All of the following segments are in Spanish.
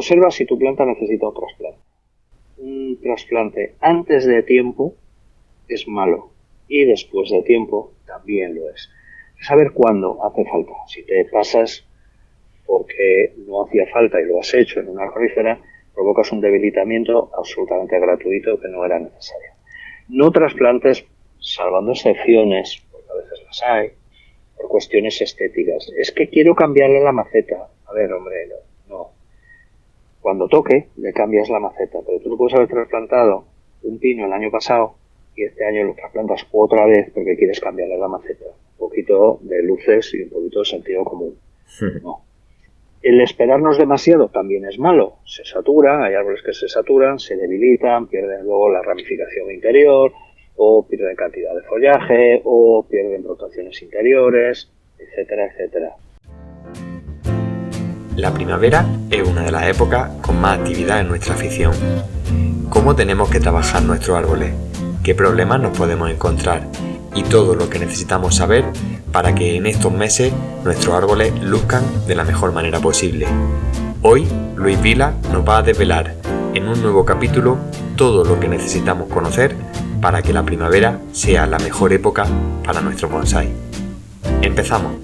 observa si tu planta necesita un trasplante. Un trasplante antes de tiempo es malo y después de tiempo también lo es. Saber cuándo hace falta. Si te pasas porque no hacía falta y lo has hecho en una conífera, provocas un debilitamiento absolutamente gratuito que no era necesario. No trasplantes, salvando excepciones, porque a veces las hay, por cuestiones estéticas. Es que quiero cambiarle la maceta. A ver, hombre, no. Cuando toque, le cambias la maceta, pero tú no puedes haber trasplantado un pino el año pasado y este año lo trasplantas otra vez porque quieres cambiarle la maceta. Un poquito de luces y un poquito de sentido común. No. El esperarnos demasiado también es malo. Se satura, hay árboles que se saturan, se debilitan, pierden luego la ramificación interior, o pierden cantidad de follaje, o pierden rotaciones interiores, etcétera, etcétera. La primavera es una de las épocas con más actividad en nuestra afición. ¿Cómo tenemos que trabajar nuestros árboles? ¿Qué problemas nos podemos encontrar? Y todo lo que necesitamos saber para que en estos meses nuestros árboles luzcan de la mejor manera posible. Hoy, Luis Vila nos va a desvelar en un nuevo capítulo todo lo que necesitamos conocer para que la primavera sea la mejor época para nuestro bonsái. ¡Empezamos!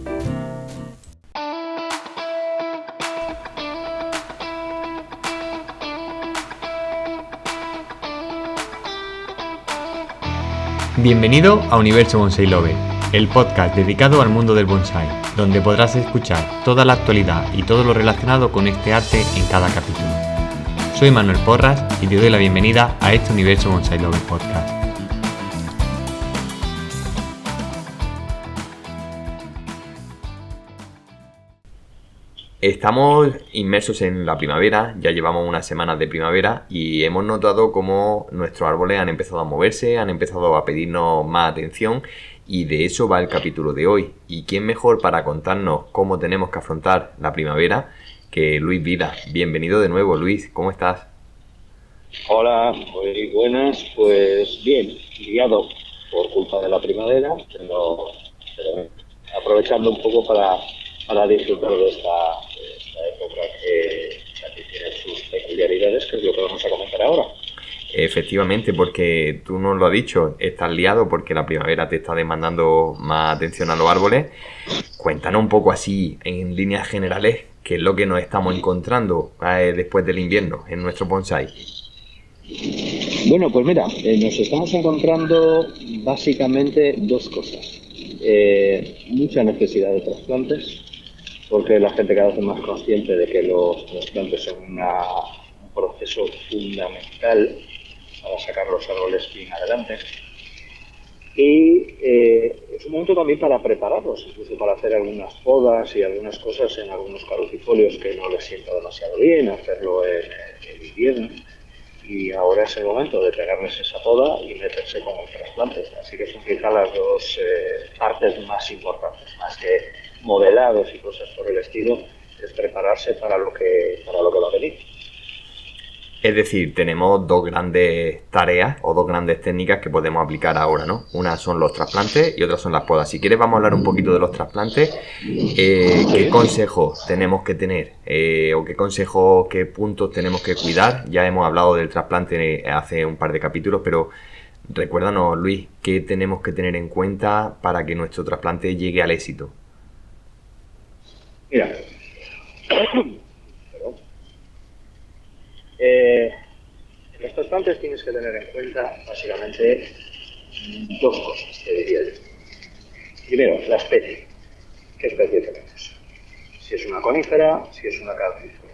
Bienvenido a Universo Bonsai Lover, el podcast dedicado al mundo del bonsai, donde podrás escuchar toda la actualidad y todo lo relacionado con este arte en cada capítulo. Soy Manuel Porras y te doy la bienvenida a este Universo Bonsai Lover podcast. Estamos inmersos en la primavera, ya llevamos unas semanas de primavera y hemos notado cómo nuestros árboles han empezado a moverse, han empezado a pedirnos más atención y de eso va el capítulo de hoy. ¿Y quién mejor para contarnos cómo tenemos que afrontar la primavera que Luis Vila? Bienvenido de nuevo, Luis, ¿cómo estás? Hola, muy buenas, pues bien, liado por culpa de la primavera, pero aprovechando un poco para disfrutar de esta época que tiene sus peculiaridades, que es lo que vamos a comentar ahora. Efectivamente, porque tú nos lo has dicho, estás liado porque la primavera te está demandando más atención a los árboles. Cuéntanos un poco así, en líneas generales, qué es lo que nos estamos encontrando después del invierno en nuestro bonsai. Bueno, pues mira, nos estamos encontrando básicamente dos cosas. Mucha necesidad de trasplantes, porque la gente cada vez es más consciente de que los trasplantes son un proceso fundamental para sacar los árboles bien adelante. Y es un momento también para prepararlos, incluso para hacer algunas podas y algunas cosas en algunos caducifolios que no les sienta demasiado bien, hacerlo en invierno. Y ahora es el momento de pegarles esa poda y meterse con el trasplante. Así que son quizá las dos partes más importantes, más que modelados y cosas por el estilo, es prepararse para lo que va a venir. Es decir, tenemos dos grandes tareas o dos grandes técnicas que podemos aplicar ahora, ¿no? Una son los trasplantes y otras son las podas. Si quieres vamos a hablar un poquito de los trasplantes. ¿Qué consejos tenemos que tener? ¿O qué consejos, qué puntos tenemos que cuidar? Ya hemos hablado del trasplante hace un par de capítulos, pero recuérdanos, Luis, ¿qué tenemos que tener en cuenta para que nuestro trasplante llegue al éxito? Mira, en los trasplantes tienes que tener en cuenta básicamente dos cosas, te diría yo. Primero, la especie. ¿Qué especie tenemos? Si es una conífera, si es una caducifera.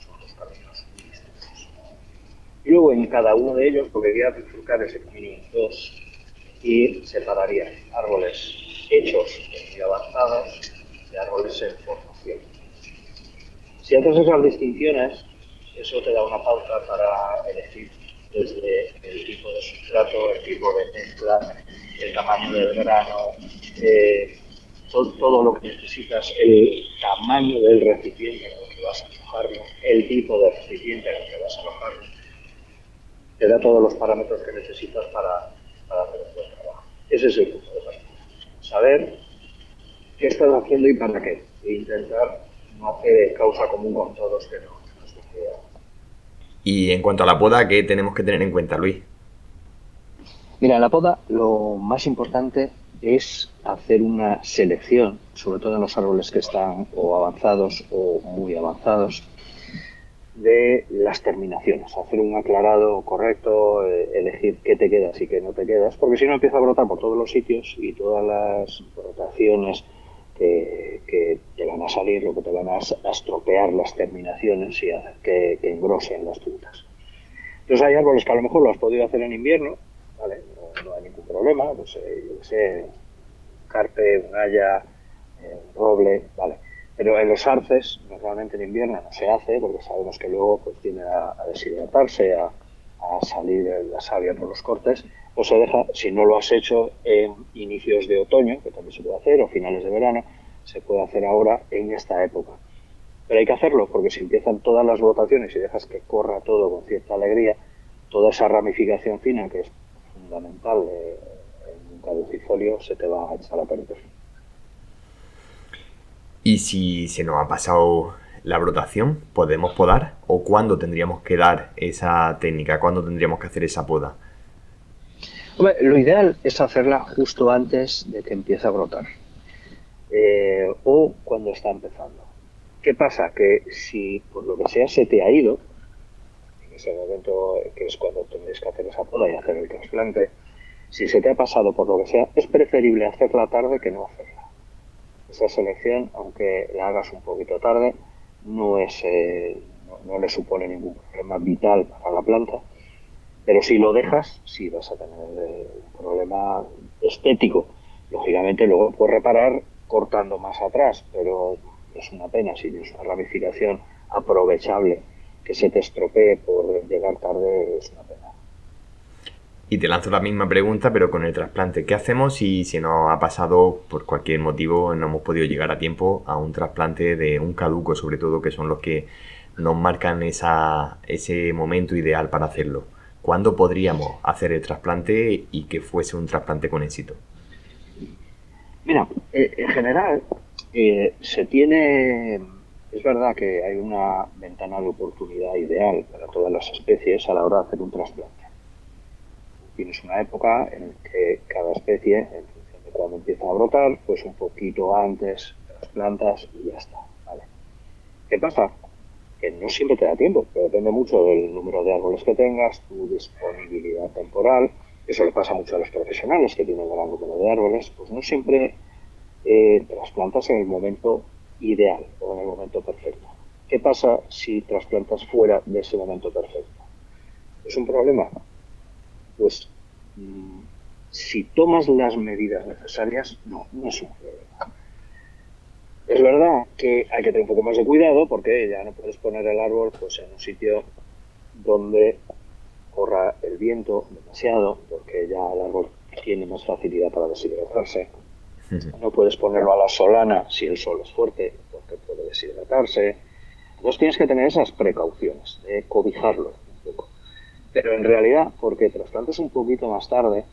Son dos caminos muy distintos. Y luego en cada uno de ellos podría bifurcar ese camino en dos y separaría árboles hechos muy avanzados de árboles en formación. Si haces esas distinciones, eso te da una pauta para elegir desde el tipo de sustrato, el tipo de mezcla, el tamaño del grano, todo lo que necesitas, el tamaño del recipiente en el que vas a alojarlo, el tipo de recipiente en el que vas a alojarlo. Te da todos los parámetros que necesitas para hacer un buen trabajo. Ese es el punto de partida. Saber qué estás haciendo y para qué. E intentar no hacer causa común con todos, que no suceda. Y en cuanto a la poda, ¿qué tenemos que tener en cuenta, Luis? Mira, en la poda lo más importante es hacer una selección, sobre todo en los árboles que están o avanzados o muy avanzados, de las terminaciones, hacer un aclarado correcto, elegir qué te quedas y qué no te quedas, porque si no empieza a brotar por todos los sitios y todas las brotaciones que te van a salir, lo que te van a estropear las terminaciones y hacer que engrosen las frutas. Entonces hay árboles que a lo mejor lo has podido hacer en invierno, ¿vale? No hay ningún problema, pues yo qué sé, un carpe, un haya, un roble, ¿vale? Pero en los arces, normalmente en invierno no se hace, porque sabemos que luego pues tiende a deshidratarse, a salir la savia por los cortes, o se deja, si no lo has hecho en inicios de otoño, que también se puede hacer, o finales de verano, se puede hacer ahora en esta época. Pero hay que hacerlo, porque si empiezan todas las brotaciones y dejas que corra todo con cierta alegría, toda esa ramificación fina, que es fundamental en un caducifolio, se te va a echar a perder. Y si se nos ha pasado la brotación, ¿podemos podar? ¿O cuándo tendríamos que dar esa técnica? ¿Cuándo tendríamos que hacer esa poda? Hombre, lo ideal es hacerla justo antes de que empiece a brotar, o cuando está empezando. ¿Qué pasa? Que si por lo que sea se te ha ido, en ese momento que es cuando tendréis que hacer esa poda y hacer el trasplante, si se te ha pasado por lo que sea, es preferible hacerla tarde que no hacerla. Esa selección, aunque la hagas un poquito tarde, no le supone ningún problema vital para la planta, pero si lo dejas, sí vas a tener un problema estético. Lógicamente luego puedes reparar cortando más atrás, pero es una pena si tienes una ramificación aprovechable que se te estropee por llegar tarde, es una pena. Y te lanzo la misma pregunta, pero con el trasplante. ¿Qué hacemos si se nos ha pasado, por cualquier motivo, no hemos podido llegar a tiempo a un trasplante de un caduco, sobre todo, que son los que nos marcan ese momento ideal para hacerlo? ¿Cuándo podríamos hacer el trasplante y que fuese un trasplante con éxito? Mira, en general es verdad que hay una ventana de oportunidad ideal para todas las especies a la hora de hacer un trasplante. Tienes una época en la que cada especie, en función de cuando empieza a brotar, pues un poquito antes trasplantas y ya está, ¿vale? ¿Qué pasa? Que no siempre te da tiempo, pero depende mucho del número de árboles que tengas, tu disponibilidad temporal. Eso le pasa mucho a los profesionales que tienen gran número de árboles, pues no siempre trasplantas en el momento ideal o en el momento perfecto. ¿Qué pasa si trasplantas fuera de ese momento perfecto? ¿Es un problema? Pues si tomas las medidas necesarias, no es un problema. Es verdad que hay que tener un poco más de cuidado porque ya no puedes poner el árbol pues en un sitio donde corra el viento demasiado, porque ya el árbol tiene más facilidad para deshidratarse. No puedes ponerlo a la solana si el sol es fuerte, porque puede deshidratarse. Entonces tienes que tener esas precauciones de cobijarlo un poco. Pero en realidad, porque trasplantes un poquito más tarde,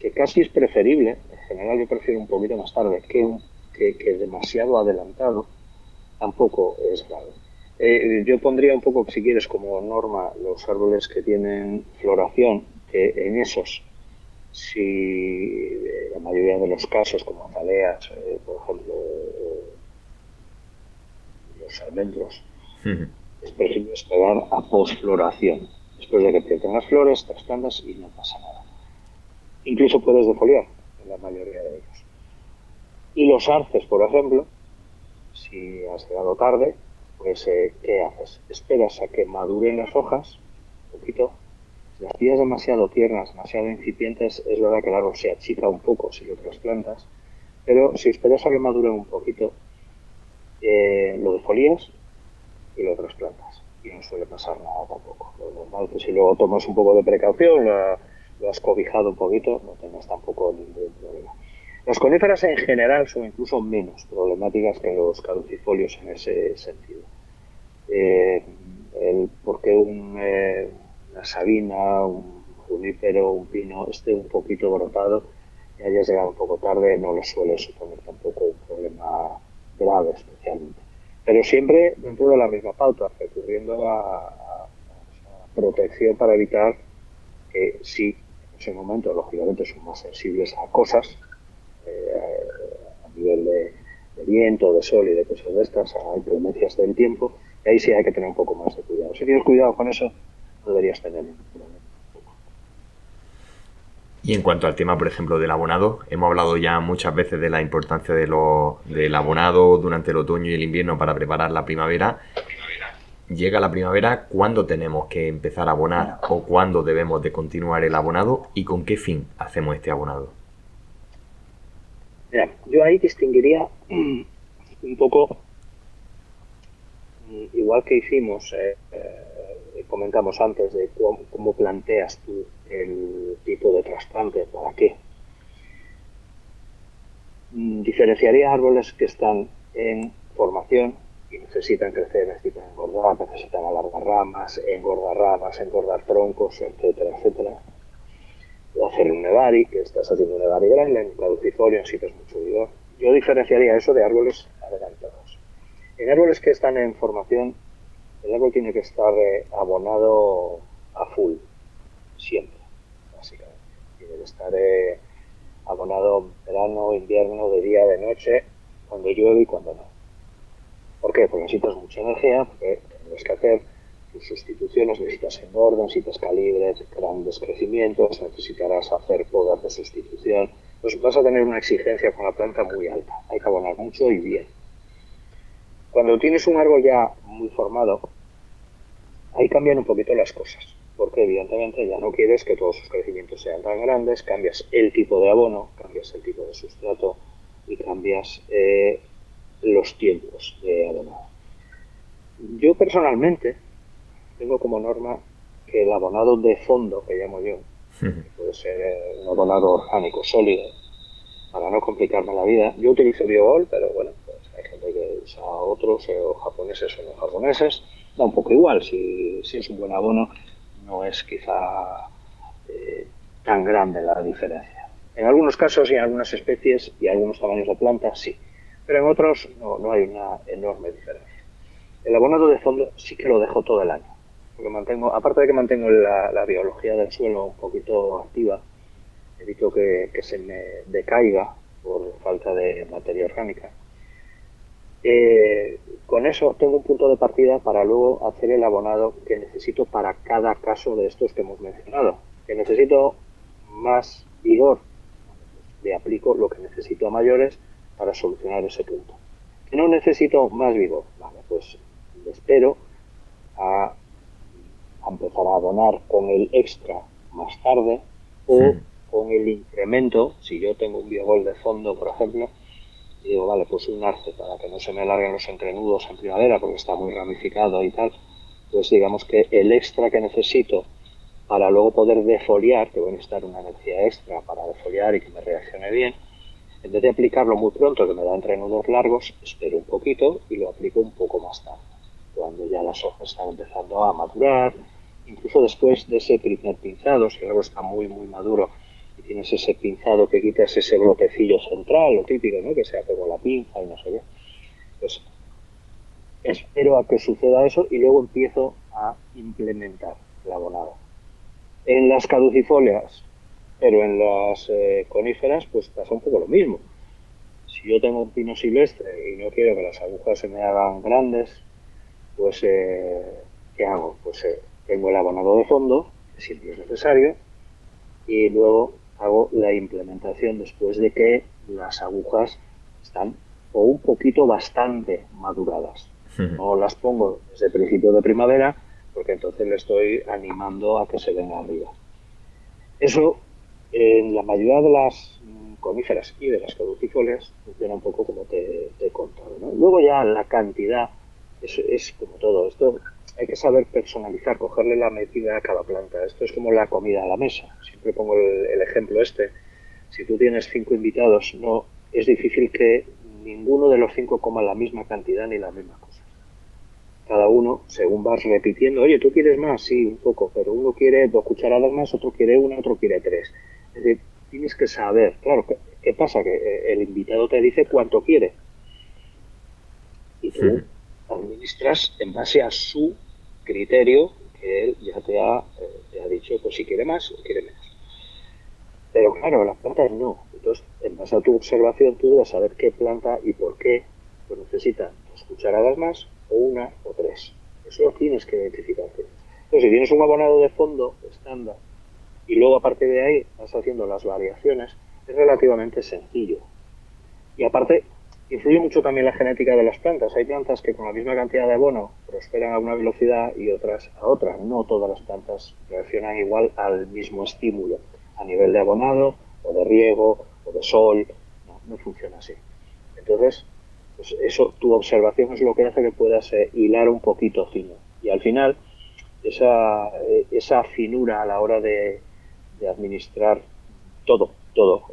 que casi es preferible, en general yo prefiero un poquito más tarde que demasiado adelantado, tampoco es grave. Yo pondría un poco, si quieres, como norma los árboles que tienen floración, que en esos, si la mayoría de los casos, como azaleas, por ejemplo, los almendros, es preferible esperar a posfloración. Después de que empiecen las flores, trasplantas y no pasa nada. Incluso puedes defoliar en la mayoría de ellos. Y los arces, por ejemplo, si has llegado tarde, pues ¿qué haces? Esperas a que maduren las hojas, un poquito. Si las pillas demasiado tiernas, demasiado incipientes, es verdad que el árbol se achica un poco si lo trasplantas, pero si esperas a que maduren un poquito, lo defolias y lo trasplantas. Y no suele pasar nada tampoco. Lo normal es que si luego tomas un poco de precaución, lo has cobijado un poquito, no tengas tampoco ningún problema. Las coníferas en general son incluso menos problemáticas que los caducifolios en ese sentido. Porque una sabina, un junípero, un pino esté un poquito brotado y haya llegado un poco tarde, no les suele suponer tampoco un problema grave especialmente. pero siempre dentro de la misma pauta, recurriendo a protección para evitar que si en ese momento, lógicamente, son más sensibles a cosas, a nivel de viento, de sol y de cosas de estas, a inclemencias del tiempo, y ahí sí hay que tener un poco más de cuidado. Si tienes cuidado con eso, no deberías tener ningún problema. Y en cuanto al tema, por ejemplo, del abonado, hemos hablado ya muchas veces de la importancia del abonado durante el otoño y el invierno para preparar la primavera. Llega la primavera, ¿cuándo tenemos que empezar a abonar o cuándo debemos de continuar el abonado y con qué fin hacemos este abonado? Mira, yo ahí distinguiría un poco, igual que hicimos, comentamos antes de cómo planteas tú el tipo de trasplante, para qué. Diferenciaría árboles que están en formación y necesitan crecer, necesitan engordar, necesitan alargar ramas, engordar troncos, etcétera, etcétera. O hacer un nevari, que estás haciendo un nevari grande, un caducifolio, necesitas mucho vigor. Yo diferenciaría eso de árboles adelantados. En árboles que están en formación, el árbol tiene que estar abonado a full, siempre, básicamente. Tiene que estar abonado verano, invierno, de día, de noche, cuando llueve y cuando no. ¿Por qué? Porque necesitas mucha energía, porque tienes que hacer tus sustituciones, necesitas engorde, necesitas calibre, grandes crecimientos, necesitarás hacer podas de sustitución. Pues vas a tener una exigencia con la planta muy alta. Hay que abonar mucho y bien. Cuando tienes un árbol ya muy formado, ahí cambian un poquito las cosas, porque evidentemente ya no quieres que todos sus crecimientos sean tan grandes, cambias el tipo de abono, cambias el tipo de sustrato y cambias los tiempos de abonado. Yo personalmente tengo como norma que el abonado de fondo, que llamo yo, que puede ser un abonado orgánico sólido, para no complicarme la vida. Yo utilizo Biogol, pero bueno, pues hay gente que usa otros, o japoneses o no japoneses. Da un poco igual, si es un buen abono, no es quizá tan grande la diferencia. En algunos casos y en algunas especies y algunos tamaños de plantas sí, pero en otros no hay una enorme diferencia. El abonado de fondo sí que lo dejo todo el año, porque aparte de que mantengo la biología del suelo un poquito activa, evito que se me decaiga por falta de materia orgánica. Con eso tengo un punto de partida para luego hacer el abonado que necesito para cada caso de estos que hemos mencionado. Que necesito más vigor, le aplico lo que necesito a mayores para solucionar ese punto. Que no necesito más vigor, vale, pues espero a empezar a abonar con el extra más tarde o con el incremento. Si yo tengo un biogol de fondo, por ejemplo, y digo, vale, pues un arce para que no se me alarguen los entrenudos en primavera porque está muy ramificado y tal, pues digamos que el extra que necesito para luego poder defoliar, que voy a necesitar una energía extra para defoliar y que me reaccione bien, en vez de aplicarlo muy pronto, que me da entrenudos largos, espero un poquito y lo aplico un poco más tarde, cuando ya las hojas están empezando a madurar, incluso después de ese primer pinzado, si el árbol está muy maduro y tienes ese pinzado que quitas ese brotecillo central, lo típico, ¿no?, que se hace con la pinza y no sé qué, pues espero a que suceda eso y luego empiezo a implementar el abonado. En las caducifolias, pero en las coníferas, pues pasa un poco lo mismo. Si yo tengo un pino silvestre y no quiero que las agujas se me hagan grandes, pues ¿qué hago? Pues tengo el abonado de fondo, que siempre es necesario, y luego hago la implementación después de que las agujas están o un poquito bastante maduradas. No las pongo desde el principio de primavera, porque entonces le estoy animando a que se venga arriba. Eso en la mayoría de las coníferas y de las caducifolias funciona un poco como te he contado, ¿no? Luego ya la cantidad es como todo. Esto hay que saber personalizar, cogerle la medida a cada planta. Esto es como la comida a la mesa. Siempre pongo el ejemplo este. Si tú tienes 5 invitados, no es difícil que ninguno de los 5 coma la misma cantidad ni la misma cosa. Cada uno, según vas repitiendo, oye, ¿tú quieres más? Sí, un poco, pero uno quiere 2 cucharadas más, otro quiere 1, otro quiere 3. Es decir, tienes que saber, claro, ¿qué pasa? Que el invitado te dice cuánto quiere. Y tú administras en base a su criterio, que él ya te ha dicho pues si quiere más o quiere menos. Pero claro, las plantas no. Entonces, en base a tu observación, tú debes saber qué planta y por qué pues necesita 2 cucharadas más o 1 o 3. Eso lo tienes que identificar. Entonces, si tienes un abonado de fondo estándar y luego a partir de ahí vas haciendo las variaciones, es relativamente sencillo. Y aparte, influye mucho también la genética de las plantas. Hay plantas que con la misma cantidad de abono prosperan a una velocidad y otras a otra. No todas las plantas reaccionan igual al mismo estímulo a nivel de abonado o de riego o de sol. No funciona así. Entonces, pues eso, tu observación es lo que hace que puedas hilar un poquito fino. Y al final, esa finura a la hora de administrar todo,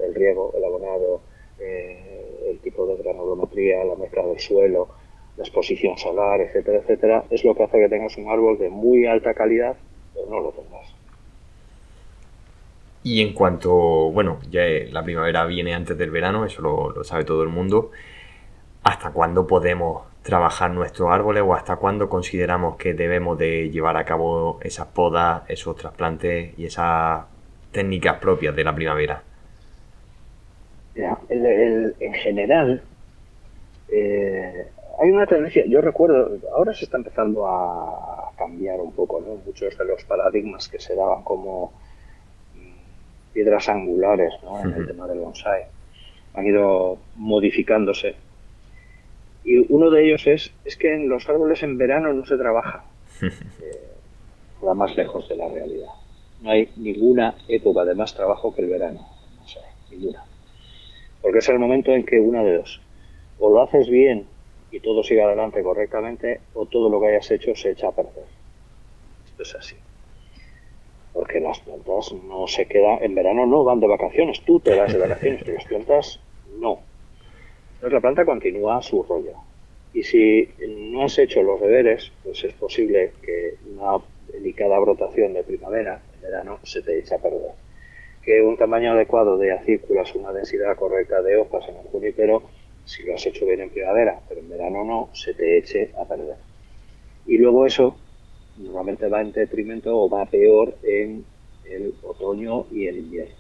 el riego, el abonado, el tipo de granulometría, la mezcla del suelo, la exposición solar, etcétera, etcétera, es lo que hace que tengas un árbol de muy alta calidad, pero no lo tengas. Y en cuanto, bueno, ya la primavera viene antes del verano, eso lo sabe todo el mundo. ¿Hasta cuándo podemos trabajar nuestros árboles o hasta cuándo consideramos que debemos de llevar a cabo esas podas, esos trasplantes y esas técnicas propias de la primavera? Ya, en general, hay una tendencia, yo recuerdo, ahora se está empezando a cambiar un poco, ¿no? Muchos de los paradigmas que se daban como piedras angulares, ¿no? En el tema del bonsai han ido modificándose. Y uno de ellos es que en los árboles en verano no se trabaja. Va más lejos de la realidad. No hay ninguna época de más trabajo que el verano. No sé, ninguna. Porque es el momento en que una de dos. O lo haces bien y todo sigue adelante correctamente, o todo lo que hayas hecho se echa a perder. Esto es así. Porque las plantas no se quedan, en verano no van de vacaciones, tú te vas de vacaciones, pero las plantas no. Entonces la planta continúa su rollo. Y si no has hecho los deberes, pues es posible que una delicada brotación de primavera, en verano, se te eche a perder. Que un tamaño adecuado de acículas, una densidad correcta de hojas en un junípero, si lo has hecho bien en primavera, pero en verano no, se te eche a perder. Y luego eso normalmente va en detrimento o va peor en el otoño y el invierno.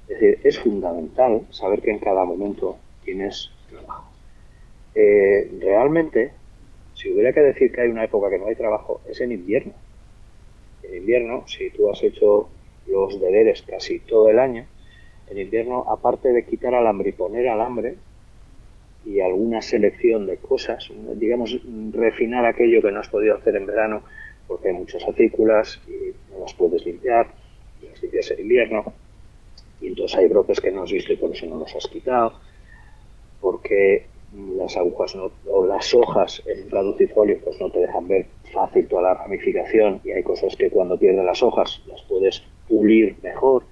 Es decir, es fundamental saber que en cada momento tienes trabajo. Realmente, si hubiera que decir que hay una época que no hay trabajo, es en invierno. En invierno, si tú has hecho los deberes casi todo el año, en invierno, aparte de quitar alambre y poner alambre y alguna selección de cosas, digamos, refinar aquello que no has podido hacer en verano porque hay muchas acículas y no las puedes limpiar, y las limpias en invierno, y entonces hay brotes que no has visto y por eso no los has quitado, porque las agujas o las hojas en un caducifolio pues no te dejan ver fácil toda la ramificación y hay cosas que cuando pierden las hojas las puedes pulir mejor,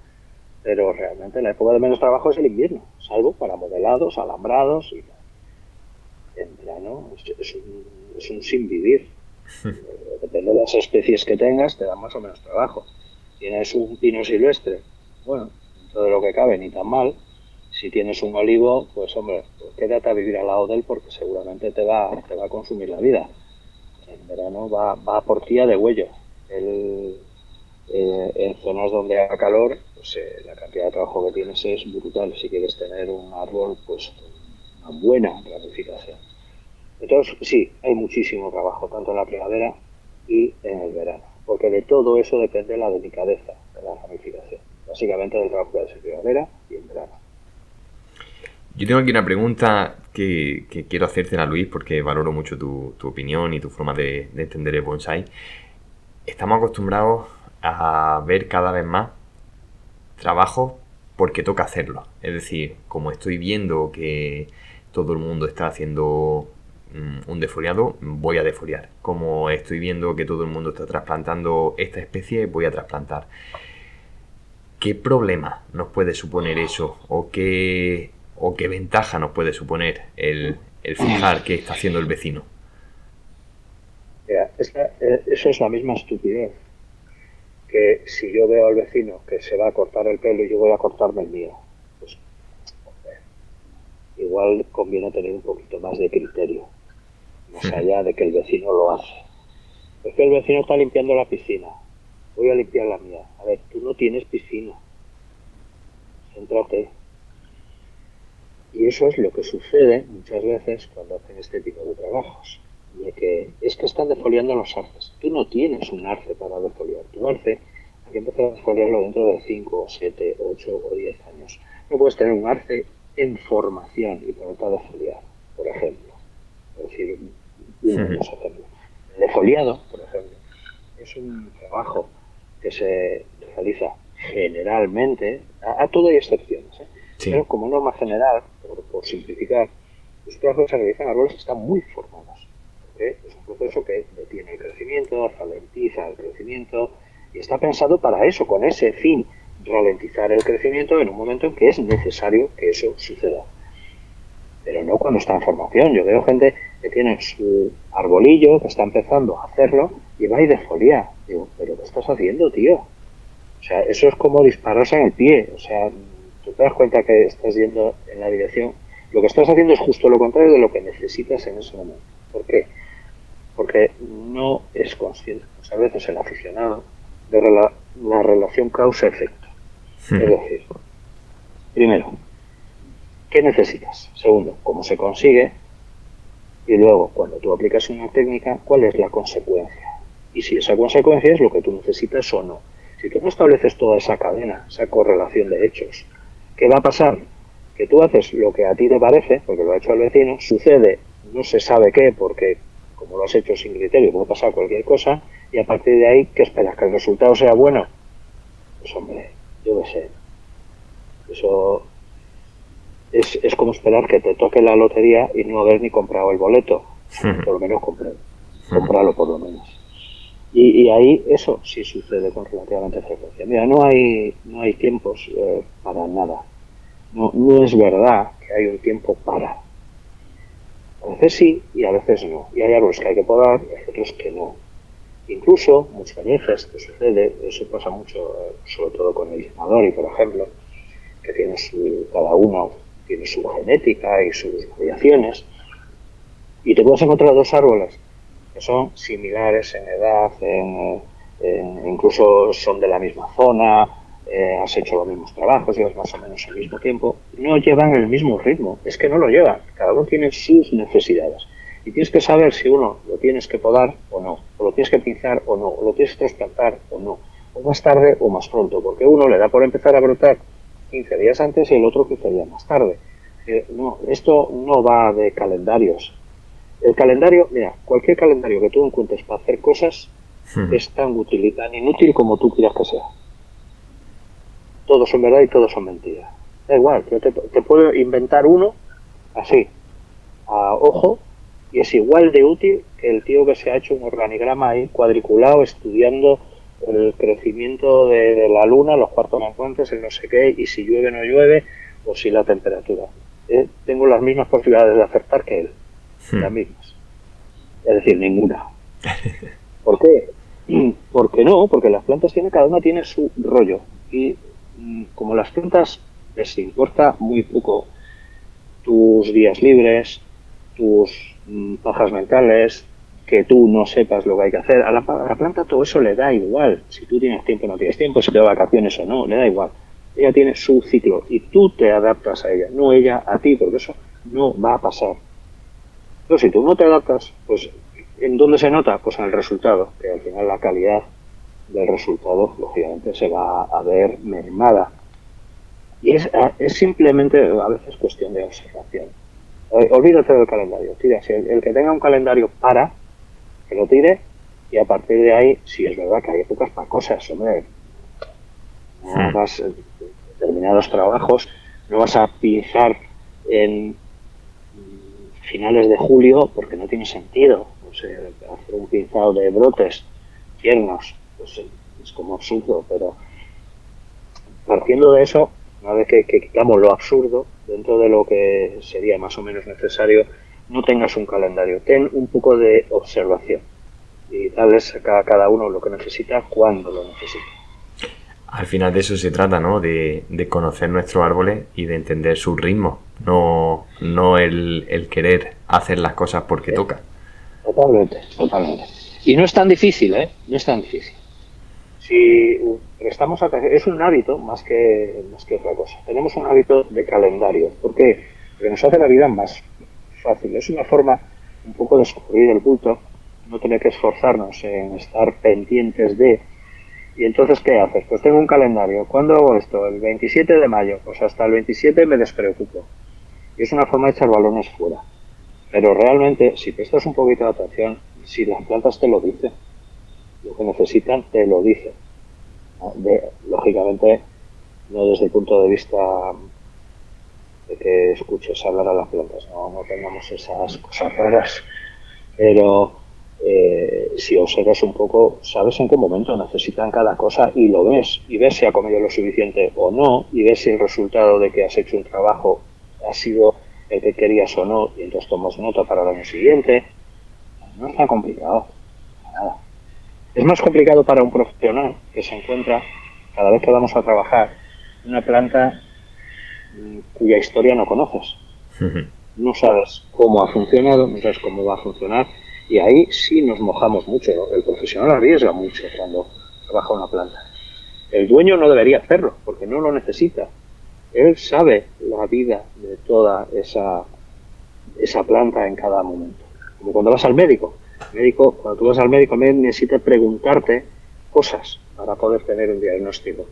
pero realmente la época de menos trabajo es el invierno, salvo para modelados, alambrados y tal. En verano es un sin vivir. Depende de las especies que tengas, te dan más o menos trabajo. Tienes un pino silvestre, bueno, dentro de lo que cabe, ni tan mal. Si tienes un olivo, pues hombre, pues quédate a vivir al lado de él porque seguramente te va a consumir la vida. En verano va por ti a degüello. En zonas donde haga calor, pues la cantidad de trabajo que tienes es brutal si quieres tener un árbol pues con una buena ramificación. Entonces, sí, hay muchísimo trabajo, tanto en la primavera y en el verano, porque de todo eso depende la delicadeza de la ramificación, básicamente del trabajo que haces en primavera y en verano. Yo tengo aquí una pregunta que quiero hacértela, Luis, porque valoro mucho tu opinión y tu forma de entender el bonsai. Estamos acostumbrados a ver cada vez más trabajo porque toca hacerlo. Es decir, como estoy viendo que todo el mundo está haciendo un defoliado, voy a defoliar. Como estoy viendo que todo el mundo está trasplantando esta especie, voy a trasplantar. ¿Qué problema nos puede suponer eso? ¿O qué ventaja nos puede suponer el fijar qué está haciendo el vecino? Mira, eso es la misma estupidez que si yo veo al vecino que se va a cortar el pelo y yo voy a cortarme el mío. Pues, hombre, igual conviene tener un poquito más de criterio. más allá de que el vecino lo hace. Es que el vecino está limpiando la piscina, voy a limpiar la mía. A ver, tú no tienes piscina, céntrate. Y eso es lo que sucede muchas veces cuando hacen este tipo de trabajos. De que es que están defoliando los arces. Tú no tienes un arce para defoliar. Tu arce hay que empezar a defoliarlo dentro de 5, 7, 8 o 10 años. No puedes tener un arce en formación y ponerte a defoliar, por ejemplo. Es decir, uno de los ejemplos. El defoliado, por ejemplo, es un trabajo que se realiza generalmente, a todo hay excepciones, sí. Pero como norma general, por simplificar, los trabajos se realizan en árboles que están muy formados. Es un proceso que detiene el crecimiento, ralentiza el crecimiento y está pensado para eso, con ese fin, ralentizar el crecimiento en un momento en que es necesario que eso suceda. Pero no cuando está en formación. Yo veo gente que tiene su arbolillo, que está empezando a hacerlo y va y defolia. Digo, ¿pero qué estás haciendo, tío? O sea, eso es como dispararse en el pie. O sea, tú te das cuenta que estás yendo en la dirección. Lo que estás haciendo es justo lo contrario de lo que necesitas en ese momento. ¿Por qué? Porque no es consciente, pues a veces el aficionado, de la relación causa-efecto. Es decir, primero, ¿qué necesitas? Segundo, ¿cómo se consigue? Y luego, cuando tú aplicas una técnica, ¿cuál es la consecuencia? Y si esa consecuencia es lo que tú necesitas o no. Si tú no estableces toda esa cadena, esa correlación de hechos, ¿qué va a pasar? Que tú haces lo que a ti te parece, porque lo ha hecho el vecino, sucede, no se sabe qué, porque como lo has hecho sin criterio, puede pasar cualquier cosa, y a partir de ahí, ¿qué esperas? ¿Que el resultado sea bueno? Pues hombre, yo qué sé. Eso es como esperar que te toque la lotería y no haber ni comprado el boleto. Por lo menos comprarlo por lo menos. Y ahí eso sí sucede con relativamente frecuencia. Mira, no hay tiempos para nada. No es verdad que hay un tiempo para. A veces sí y a veces no. Y hay árboles que hay que podar y hay otros que no. Incluso muchas veces que sucede, eso pasa mucho, sobre todo con el Yamadori, por ejemplo, que tiene cada uno tiene su genética y sus variaciones, y te puedes encontrar dos árboles que son similares en edad, incluso son de la misma zona, has hecho los mismos trabajos, llevas más o menos el mismo tiempo, no llevan el mismo ritmo, es que no lo llevan, cada uno tiene sus necesidades. Y tienes que saber si uno lo tienes que podar o no, o lo tienes que pinzar o no, o lo tienes que trasplantar o no, o más tarde o más pronto, porque uno le da por empezar a brotar 15 días antes y el otro 15 días más tarde. No, esto no va de calendarios. El calendario, mira, cualquier calendario que tú encuentres para hacer cosas es tan útil y tan inútil como tú quieras que sea. Todos son verdad y todos son mentira. Da igual, yo te puedo inventar uno así, a ojo, y es igual de útil que el tío que se ha hecho un organigrama ahí cuadriculado estudiando el crecimiento de la luna, los cuartos menguantes, el no sé qué, y si llueve o no llueve, o si la temperatura. Tengo las mismas posibilidades de acertar que él, las mismas. Es decir, ninguna. ¿Por qué? Porque no, porque las plantas cada una tiene su rollo, y como las plantas les importa muy poco tus días libres, tus pajas mentales, que tú no sepas lo que hay que hacer. A la planta todo eso le da igual. Si tú tienes tiempo o no tienes tiempo, si te vas de vacaciones o no, le da igual. Ella tiene su ciclo y tú te adaptas a ella, no ella a ti, porque eso no va a pasar. Pero si tú no te adaptas, pues ¿en dónde se nota? Pues en el resultado, que al final la calidad del resultado, lógicamente, se va a ver mermada. Y es simplemente a veces cuestión de observación. Olvídate del calendario, tira. Si el que tenga un calendario para, que lo tire, y a partir de ahí, sí es verdad que hay épocas para cosas, hombre. No vas determinados trabajos, no vas a pinzar en finales de julio porque no tiene sentido. O sea, hacer un pinzado de brotes tiernos, pues es como absurdo, pero partiendo de eso, una vez que quitamos lo absurdo, dentro de lo que sería más o menos necesario, no tengas un calendario, ten un poco de observación y darles a cada uno lo que necesita cuando lo necesita. Al final de eso se trata, ¿no? De conocer nuestros árboles y de entender su ritmo, no el querer hacer las cosas porque toca. Totalmente, totalmente. Y no es tan difícil, ¿eh? No es tan difícil. Si prestamos atención, es un hábito más que otra cosa. Tenemos un hábito de calendario. ¿Por qué? Porque nos hace la vida más fácil. Es una forma un poco de escurrir el bulto, no tener que esforzarnos en estar pendientes de. Y entonces, ¿qué haces? Pues tengo un calendario. ¿Cuándo hago esto? El 27 de mayo. Pues hasta el 27 me despreocupo. Y es una forma de echar balones fuera. Pero realmente, si prestas un poquito de atención, si las plantas te lo dicen, lo que necesitan te lo dicen. Lógicamente, no desde el punto de vista de que escuches hablar a las plantas, no tengamos esas cosas raras, pero si observas un poco, sabes en qué momento necesitan cada cosa y lo ves, y ves si ha comido lo suficiente o no, y ves si el resultado de que has hecho un trabajo ha sido el que querías o no, y entonces tomas nota para el año siguiente. No es tan complicado, nada. Es más complicado para un profesional que se encuentra, cada vez que vamos a trabajar, una planta cuya historia no conoces. No sabes cómo ha funcionado, no sabes cómo va a funcionar, y ahí sí nos mojamos mucho, ¿no? El profesional arriesga mucho cuando trabaja una planta. El dueño no debería hacerlo, porque no lo necesita. Él sabe la vida de toda esa planta en cada momento. Como cuando vas al médico. Cuando tú vas al médico, necesitas preguntarte cosas para poder tener un diagnóstico.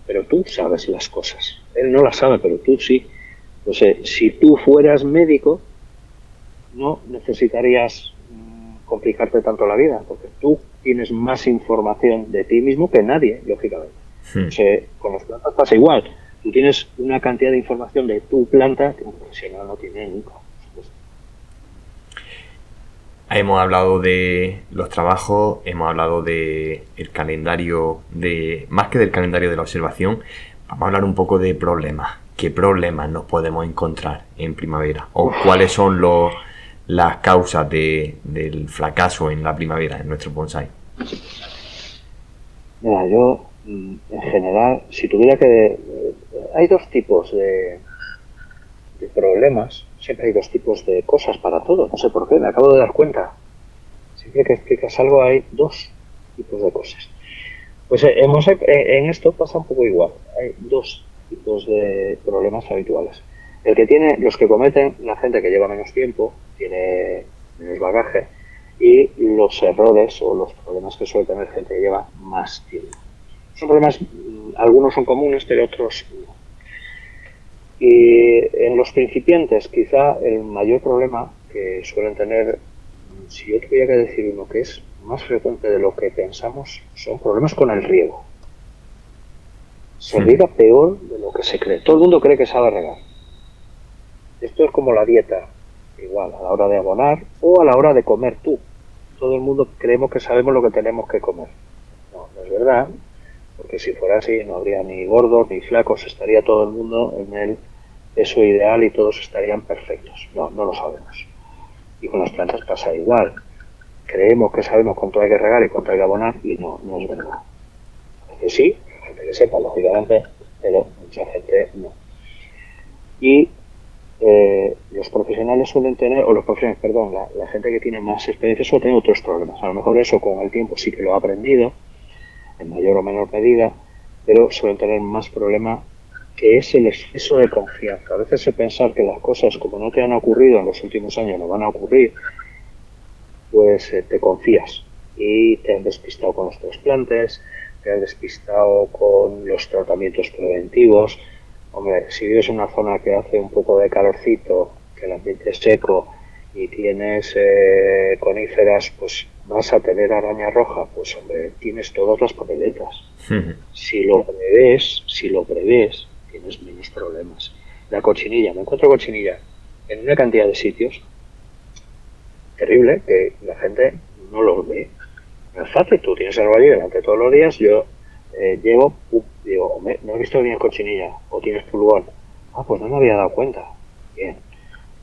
Pero tú sabes las cosas. Él no las sabe, pero tú sí. Entonces, si tú fueras médico, no necesitarías complicarte tanto la vida, porque tú tienes más información de ti mismo que nadie, lógicamente. Entonces, con las plantas pasa igual. Tú tienes una cantidad de información de tu planta que un profesional no tiene nunca. Hemos hablado de los trabajos, hemos hablado de el calendario, más que del calendario de la observación, vamos a hablar un poco de problemas. ¿Qué problemas nos podemos encontrar en primavera? ¿O cuáles son las causas del fracaso en la primavera en nuestro bonsai? Mira, yo en general, si tuviera que... hay dos tipos de problemas, siempre hay dos tipos de cosas para todo, no sé por qué, me acabo de dar cuenta. Siempre que explicas algo hay dos tipos de cosas. Pues en esto pasa un poco igual, hay dos tipos de problemas habituales. El que tiene, los que cometen la gente que lleva menos tiempo, tiene menos bagaje, y los errores o los problemas que suele tener gente que lleva más tiempo. Son problemas, algunos son comunes, pero otros no. Y en los principiantes, quizá el mayor problema que suelen tener, si yo tuviera que decir uno que es más frecuente de lo que pensamos, son problemas con el riego. Se riega peor de lo que se cree. Todo el mundo cree que sabe regar. Esto es como la dieta, igual, a la hora de abonar o a la hora de comer tú. Todo el mundo creemos que sabemos lo que tenemos que comer. No, no es verdad, porque si fuera así no habría ni gordos ni flacos, estaría todo el mundo en el peso ideal y todos estarían perfectos. No, no lo sabemos. Y con las plantas pasa igual. Creemos que sabemos cuánto hay que regar y cuánto hay que abonar y no es verdad. Es que sí, hay gente que sepa, lógicamente, pero mucha gente no. Y los profesionales suelen tener, o los profesionales, perdón, la gente que tiene más experiencia suele tener otros problemas. A lo mejor eso con el tiempo sí que lo ha aprendido, en mayor o menor medida, pero suelen tener más problemas, que es el exceso de confianza. A veces se pensar que las cosas, como no te han ocurrido en los últimos años, no van a ocurrir, pues te confías y te has despistado con los trasplantes, te has despistado con los tratamientos preventivos. Hombre, si vives en una zona que hace un poco de calorcito, que el ambiente es seco y tienes coníferas, pues vas a tener araña roja, pues hombre, tienes todas las papeletas. Si lo prevés, tienes menos problemas. La cochinilla, me encuentro cochinilla en una cantidad de sitios terrible que la gente no lo ve. No es fácil, tú tienes algo allí delante todos los días, yo llego, digo, hombre, no he visto bien cochinilla, o tienes pulgón. Ah, pues no me había dado cuenta. Bien.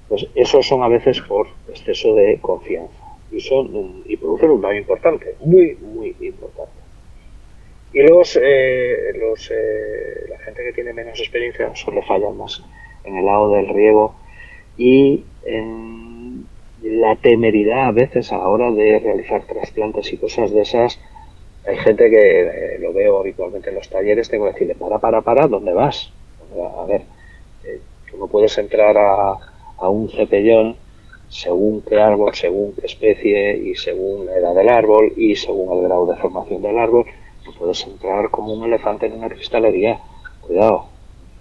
Pues esos son a veces por exceso de confianza y producen un daño importante, muy, muy importante. Y la gente que tiene menos experiencia suele fallar más en el lado del riego y en la temeridad a veces a la hora de realizar trasplantes y cosas de esas. Hay gente que lo veo habitualmente en los talleres, tengo que decirle, para, ¿dónde vas? A ver, tú no puedes entrar a un cepellón según qué árbol, según qué especie y según la edad del árbol y según el grado de formación del árbol. No puedes entrar como un elefante en una cristalería. Cuidado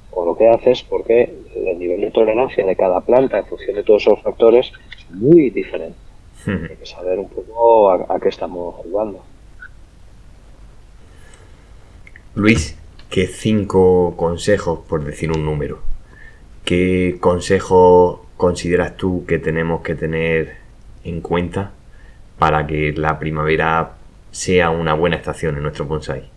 con lo que haces, porque el nivel de tolerancia de cada planta en función de todos esos factores es muy diferente. Hay que saber un poco a qué estamos jugando. Luis, ¿qué 5 consejos, por decir un número, qué consejos consideras tú que tenemos que tener en cuenta para que la primavera sea una buena estación en nuestro bonsái?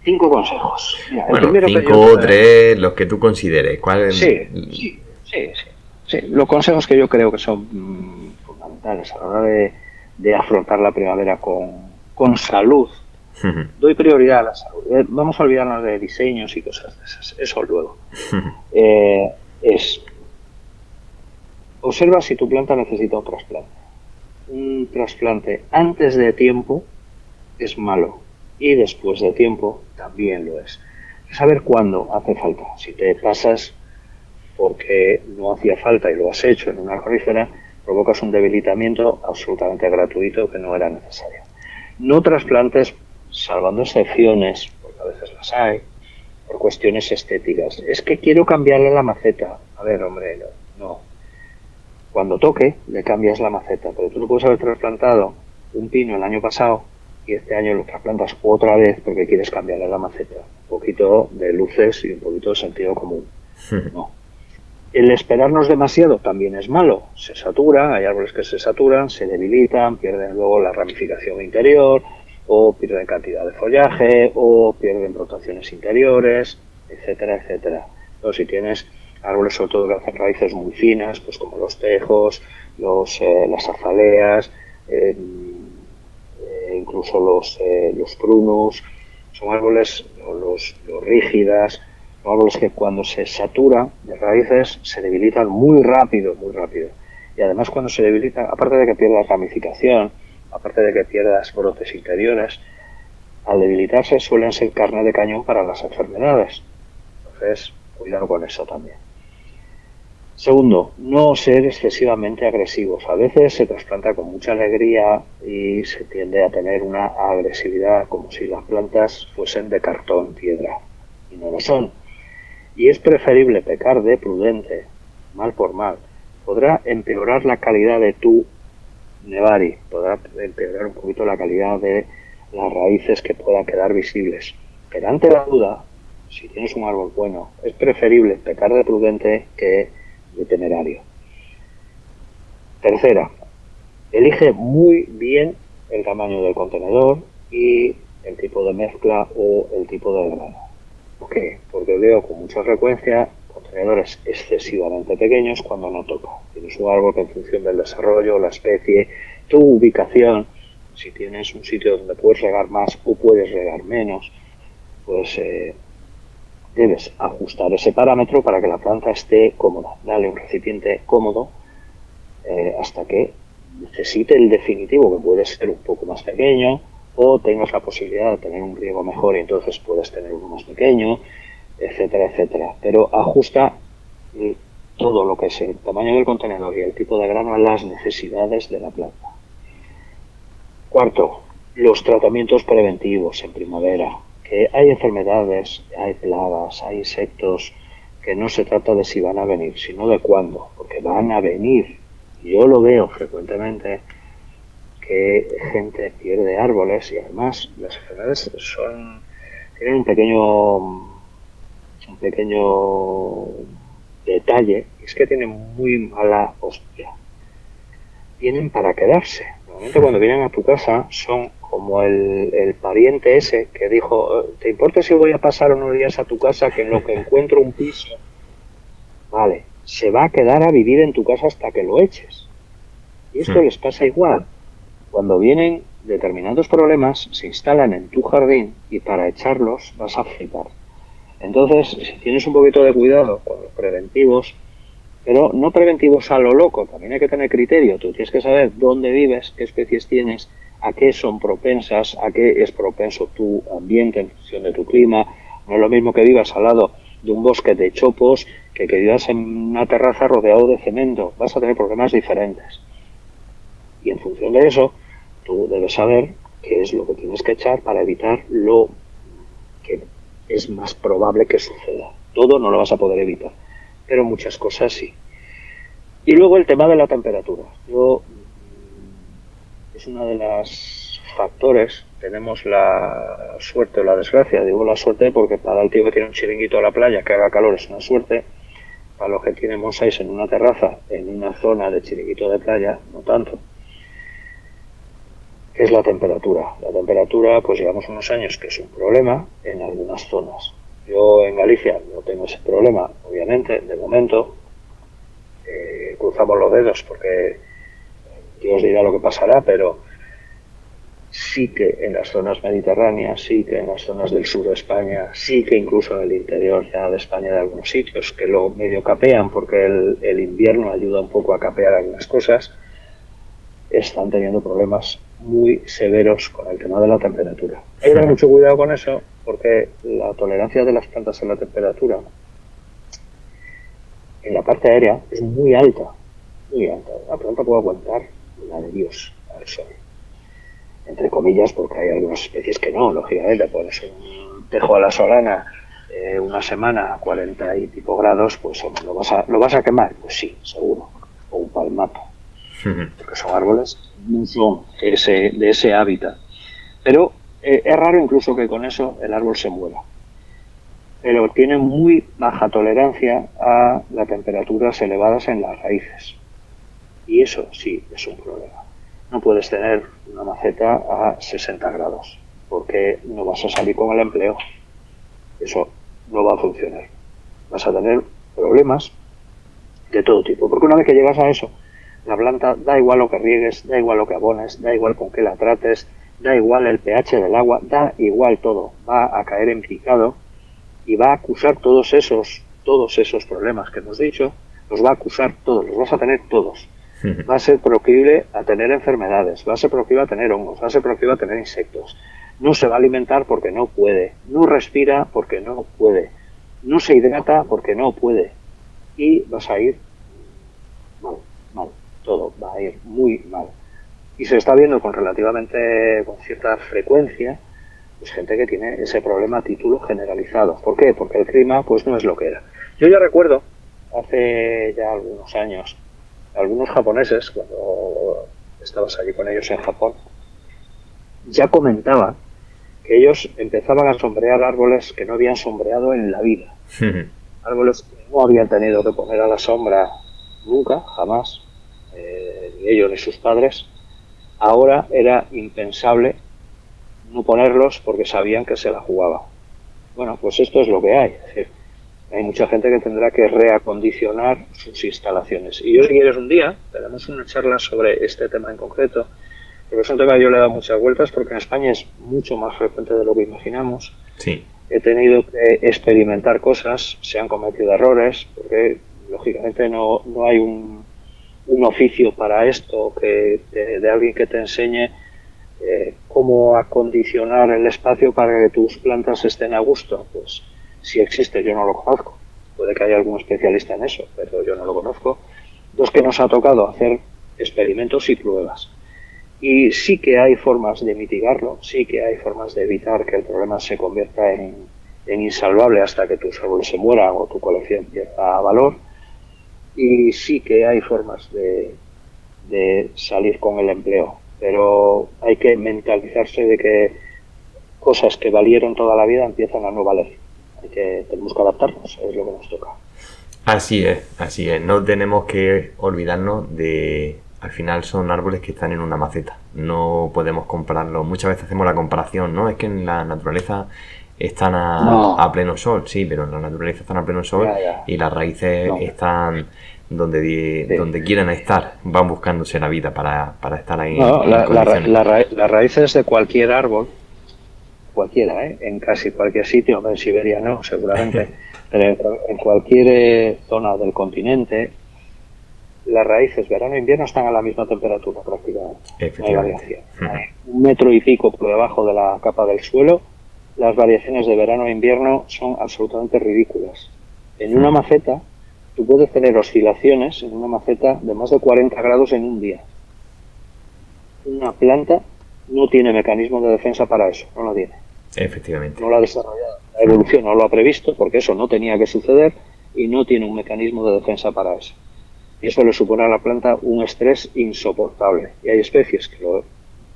5 consejos. Mira, bueno, 5 o 3, los que tú consideres. ¿Cuál? Sí. Los consejos que yo creo que son fundamentales a la hora de afrontar la primavera con salud. Doy prioridad a la salud. Vamos a olvidarnos de diseños y cosas de esas. Eso luego. Observa si tu planta necesita un trasplante. Un trasplante antes de tiempo es malo y después de tiempo también lo es. Saber cuándo hace falta. Si te pasas porque no hacía falta y lo has hecho en una arborífera, provocas un debilitamiento absolutamente gratuito que no era necesario. No trasplantes, salvando excepciones, porque a veces las hay, por cuestiones estéticas. Es que quiero cambiarle la maceta. A ver, hombre, no. Cuando toque, le cambias la maceta, pero tú no puedes haber trasplantado un pino el año pasado y este año lo trasplantas otra vez porque quieres cambiarle la maceta. Un poquito de luces y un poquito de sentido común. No. El esperarnos demasiado también es malo. Se satura, hay árboles que se saturan, se debilitan, pierden luego la ramificación interior, o pierden cantidad de follaje, o pierden rotaciones interiores, etcétera, etcétera. Entonces, si tienes árboles sobre todo que hacen raíces muy finas, pues como los tejos, las azaleas, incluso los prunus, son árboles, los rígidas, son árboles que cuando se saturan de raíces se debilitan muy rápido. Y además cuando se debilitan, aparte de que pierdas ramificación, aparte de que pierdas brotes interiores, al debilitarse suelen ser carne de cañón para las enfermedades. Entonces, cuidado con eso también. Segundo, no ser excesivamente agresivos. A veces se trasplanta con mucha alegría y se tiende a tener una agresividad como si las plantas fuesen de cartón, piedra, y no lo son. Y es preferible pecar de prudente, mal por mal. Podrá empeorar la calidad de tu nevari, podrá empeorar un poquito la calidad de las raíces que puedan quedar visibles. Pero ante la duda, si tienes un árbol bueno, es preferible pecar de prudente que de temerario. Tercera, elige muy bien el tamaño del contenedor y el tipo de mezcla o el tipo de grano. ¿Por qué? Porque veo con mucha frecuencia contenedores excesivamente pequeños cuando no toca. Tienes un árbol que en función del desarrollo, la especie, tu ubicación, si tienes un sitio donde puedes regar más o puedes regar menos, pues debes ajustar ese parámetro para que la planta esté cómoda. Dale un recipiente cómodo hasta que necesite el definitivo, que puede ser un poco más pequeño, o tengas la posibilidad de tener un riego mejor y entonces puedes tener uno más pequeño, etcétera, etcétera. Pero ajusta todo lo que es el tamaño del contenedor y el tipo de grano a las necesidades de la planta. Cuarto, los tratamientos preventivos en primavera. Que hay enfermedades, hay plagas, hay insectos, que no se trata de si van a venir, sino de cuándo, porque van a venir. Yo lo veo frecuentemente, que gente pierde árboles y además las enfermedades tienen un pequeño detalle, es que tienen muy mala hostia. Vienen para quedarse. Normalmente cuando vienen a tu casa son como el pariente ese que dijo, ¿te importa si voy a pasar unos días a tu casa que en lo que encuentro un piso? Vale, se va a quedar a vivir en tu casa hasta que lo eches. Y esto les pasa igual. Cuando vienen determinados problemas, se instalan en tu jardín y para echarlos vas a flipar. Entonces, si tienes un poquito de cuidado con los preventivos, pero no preventivos a lo loco, también hay que tener criterio. Tú tienes que saber dónde vives, qué especies tienes, a qué son propensas, a qué es propenso tu ambiente en función de tu clima. No es lo mismo que vivas al lado de un bosque de chopos que vivas en una terraza rodeado de cemento. Vas a tener problemas diferentes. Y en función de eso, tú debes saber qué es lo que tienes que echar para evitar lo que es más probable que suceda. Todo no lo vas a poder evitar, pero muchas cosas sí. Y luego el tema de la temperatura. Es uno de los factores. Tenemos la suerte o la desgracia. Digo la suerte porque para el tío que tiene un chiringuito a la playa que haga calor es una suerte. Para los que tienen bonsáis en una terraza, en una zona de chiringuito de playa, no tanto. Es la temperatura. La temperatura, pues llevamos unos años que es un problema en algunas zonas. Yo en Galicia no tengo ese problema, obviamente, de momento. Cruzamos los dedos porque Dios dirá lo que pasará, pero sí que en las zonas mediterráneas, sí que en las zonas del sur de España, sí que incluso en el interior ya de España de algunos sitios que lo medio capean porque el invierno ayuda un poco a capear algunas cosas, están teniendo problemas muy severos con el tema de la temperatura. Hay que tener mucho cuidado con eso porque la tolerancia de las plantas a la temperatura en la parte aérea es muy alta, muy alta. La planta puede aguantar la de Dios al sol, entre comillas, porque hay algunas especies que no, lógicamente. Pones un tejo a la solana una semana a 40 y pico grados, pues hombre, ¿lo vas a quemar? Pues sí, seguro. O un palmato, porque son árboles no son de ese hábitat. Pero es raro incluso que con eso el árbol se muera. Pero tiene muy baja tolerancia a las temperaturas elevadas en las raíces. Y eso sí es un problema. No puedes tener una maceta a 60 grados, porque no vas a salir con el empleo. Eso no va a funcionar. Vas a tener problemas de todo tipo, porque una vez que llegas a eso, la planta da igual lo que riegues, da igual lo que abones, da igual con qué la trates, da igual el pH del agua, da igual todo. Va a caer en picado y va a acusar todos esos problemas que hemos dicho, los va a acusar todos, los vas a tener todos. Va a ser proclive a tener enfermedades, va a ser proclive a tener hongos, va a ser proclive a tener insectos. No se va a alimentar porque no puede, no respira porque no puede, no se hidrata porque no puede. Y vas a ir mal, todo va a ir muy mal. Y se está viendo con cierta frecuencia, pues gente que tiene ese problema a título generalizado. ¿Por qué? Porque el clima pues no es lo que era. Yo ya recuerdo, hace ya algunos años, algunos japoneses, cuando estabas allí con ellos en Japón, ya comentaban que ellos empezaban a sombrear árboles que no habían sombreado en la vida. Árboles que no habían tenido que poner a la sombra nunca, jamás, ni ellos ni sus padres. Ahora era impensable no ponerlos porque sabían que se la jugaba. Bueno, pues esto es lo que hay. Es decir, hay mucha gente que tendrá que reacondicionar sus instalaciones. Y yo, si quieres, un día tenemos una charla sobre este tema en concreto, porque es un tema que yo le he dado muchas vueltas, porque en España es mucho más frecuente de lo que imaginamos. Sí. He tenido que experimentar cosas, se han cometido errores, porque lógicamente no hay un oficio para esto, de alguien que te enseñe cómo acondicionar el espacio para que tus plantas estén a gusto. Pues si existe, yo no lo conozco. Puede que haya algún especialista en eso, pero yo no lo conozco. Entonces, que nos ha tocado hacer experimentos y pruebas. Y sí que hay formas de mitigarlo, sí que hay formas de evitar que el problema se convierta en insalvable hasta que tus árboles se mueran o tu colección pierda valor. Y sí que hay formas de salir con el empleo, pero hay que mentalizarse de que cosas que valieron toda la vida empiezan a no valer. Tenemos que adaptarnos, es lo que nos toca. Así es. No tenemos que olvidarnos de... Al final son árboles que están en una maceta. No podemos compararlos. Muchas veces hacemos la comparación, ¿no? Es que en la naturaleza están a pleno sol, sí, pero en la naturaleza están a pleno sol y las raíces están donde quieren estar. Van buscándose la vida para estar ahí. Las raíces de cualquier árbol cualquiera, en casi cualquier sitio, en Siberia no, seguramente, pero en cualquier zona del continente, las raíces verano e invierno están a la misma temperatura prácticamente. No hay variación. Hay 1,5 metros por debajo de la capa del suelo. Las variaciones de verano e invierno son absolutamente ridículas. En una maceta, tú puedes tener oscilaciones en una maceta de más de 40 grados en un día. Una planta no tiene mecanismo de defensa para eso, no lo tiene. Efectivamente. No lo ha desarrollado. La evolución no lo ha previsto porque eso no tenía que suceder y no tiene un mecanismo de defensa para eso. Y eso le supone a la planta un estrés insoportable. Y hay especies que lo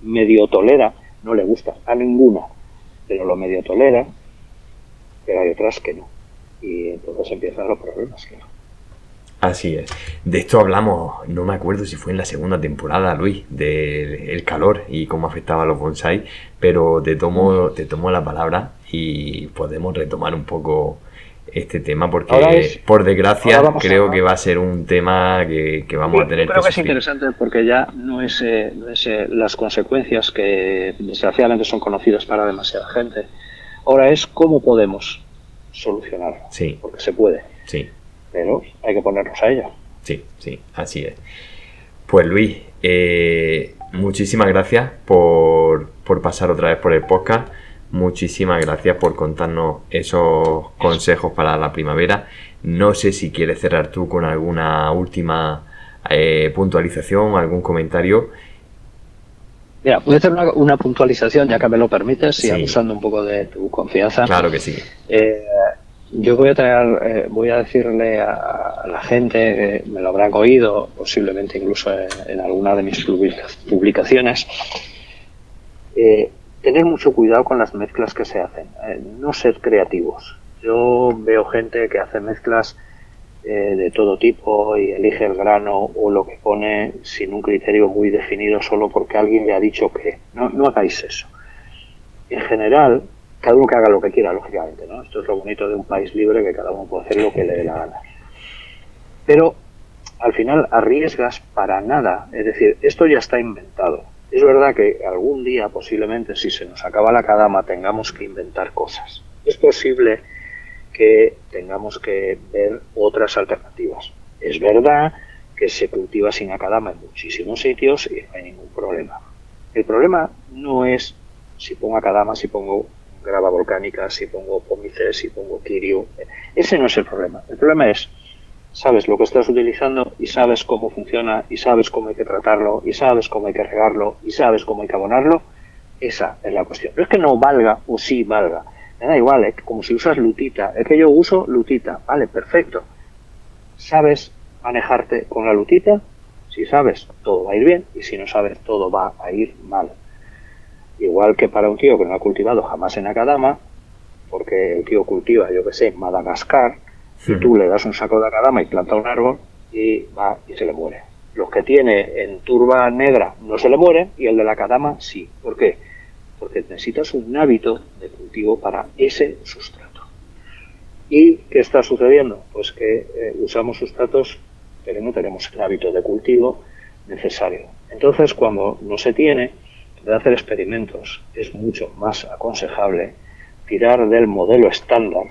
medio tolera, no le gusta a ninguna, pero lo medio tolera, pero hay otras que no. Y entonces empiezan los problemas, claro. Así es. De esto hablamos, no me acuerdo si fue en la segunda temporada, Luis, del calor y cómo afectaba a los bonsai, pero te tomo la palabra y podemos retomar un poco este tema porque, por desgracia, creo que va a ser un tema que vamos a tener que sufrir. Creo que es interesante porque ya no es las consecuencias que desgraciadamente son conocidas para demasiada gente. Ahora es cómo podemos solucionarlo. Sí. Porque se puede. Sí. Pero hay que ponernos a ello. Sí, así es. Pues Luis, muchísimas gracias por pasar otra vez por el podcast. Muchísimas gracias por contarnos esos consejos para la primavera. No sé si quieres cerrar tú con alguna última puntualización, algún comentario. Mira, voy a hacer una puntualización, ya que me lo permites, y abusando un poco de tu confianza. Claro que sí. Yo voy a decirle a la gente, me lo habrán oído, posiblemente incluso en alguna de mis publicaciones, tener mucho cuidado con las mezclas que se hacen, no ser creativos. Yo veo gente que hace mezclas de todo tipo y elige el grano o lo que pone sin un criterio muy definido solo porque alguien le ha dicho que. No hagáis eso. En general, cada uno que haga lo que quiera, lógicamente, ¿no? Esto es lo bonito de un país libre, que cada uno puede hacer lo que le dé la gana. Pero al final arriesgas para nada, es decir, esto ya está inventado. Es verdad que algún día, posiblemente, si se nos acaba la kadama, tengamos que inventar cosas. Es posible que tengamos que ver otras alternativas. Es verdad que se cultiva sin akadama en muchísimos sitios y no hay ningún problema. El problema no es si pongo akadama, si pongo grava volcánica, si pongo pómice, si pongo kiryu. Ese no es el problema. El problema es, sabes lo que estás utilizando y sabes cómo funciona y sabes cómo hay que tratarlo y sabes cómo hay que regarlo y sabes cómo hay que abonarlo. Esa es la cuestión. No es que no valga o sí valga. Me da igual, como si usas lutita. Es que yo uso lutita. Vale, perfecto. ¿Sabes manejarte con la lutita? Si sabes, todo va a ir bien. Y si no sabes, todo va a ir mal. Igual que para un tío que no ha cultivado jamás en akadama, porque el tío cultiva, yo que sé, en Madagascar, y tú le das un saco de akadama y planta un árbol y va y se le muere. Los que tiene en turba negra no se le mueren y el de la akadama sí. ¿Por qué? Porque necesitas un hábito de cultivo para ese sustrato. ¿Y qué está sucediendo? Pues que usamos sustratos, pero no tenemos el hábito de cultivo necesario. Entonces, cuando no se tiene, en vez de hacer experimentos, es mucho más aconsejable tirar del modelo estándar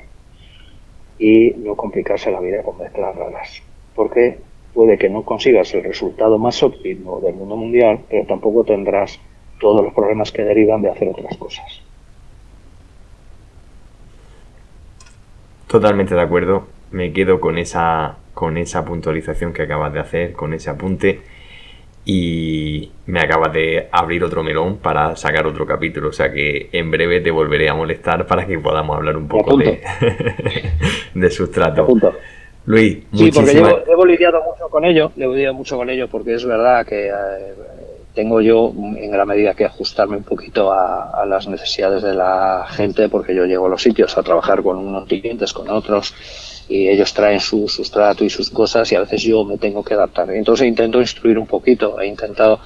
y no complicarse la vida con mezclas raras. Porque puede que no consigas el resultado más óptimo del mundo mundial, pero tampoco tendrás todos los problemas que derivan de hacer otras cosas. Totalmente de acuerdo. Me quedo con esa puntualización que acabas de hacer, con ese apunte, y me acabas de abrir otro melón para sacar otro capítulo, o sea que en breve te volveré a molestar para que podamos hablar un poco de sustrato. Luis, sí, porque llevo lidiado mucho con ello, porque es verdad que tengo yo en gran medida que ajustarme un poquito a las necesidades de la gente, porque yo llego a los sitios a trabajar con unos clientes, con otros, y ellos traen su sustrato y sus cosas y a veces yo me tengo que adaptar. Entonces intento instruir un poquito, he intentado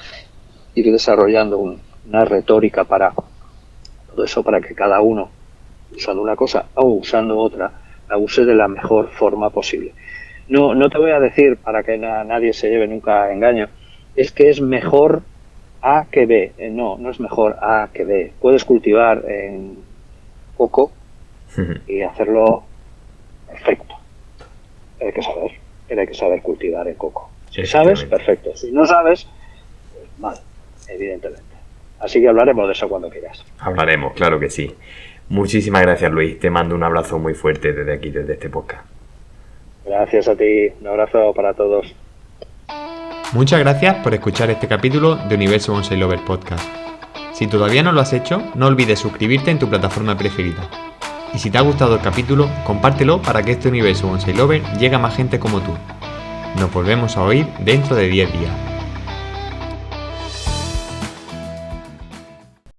ir desarrollando una retórica para todo eso, para que cada uno, usando una cosa o usando otra, la use de la mejor forma posible. No te voy a decir, para que nadie se lleve nunca a engaño, es que es mejor A que B. No es mejor A que B. Puedes cultivar en coco y hacerlo perfecto. Hay que saber cultivar el coco. Si sabes, perfecto. Si no sabes, pues mal, evidentemente. Así que hablaremos de eso cuando quieras. Hablaremos, claro que sí. Muchísimas gracias, Luis. Te mando un abrazo muy fuerte desde aquí, desde este podcast. Gracias a ti. Un abrazo para todos. Muchas gracias por escuchar este capítulo de Universo Bonsai Lover Podcast. Si todavía no lo has hecho, no olvides suscribirte en tu plataforma preferida. Y si te ha gustado el capítulo, compártelo para que este Universo Bonsai Lover llegue a más gente como tú. Nos volvemos a oír dentro de 10 días.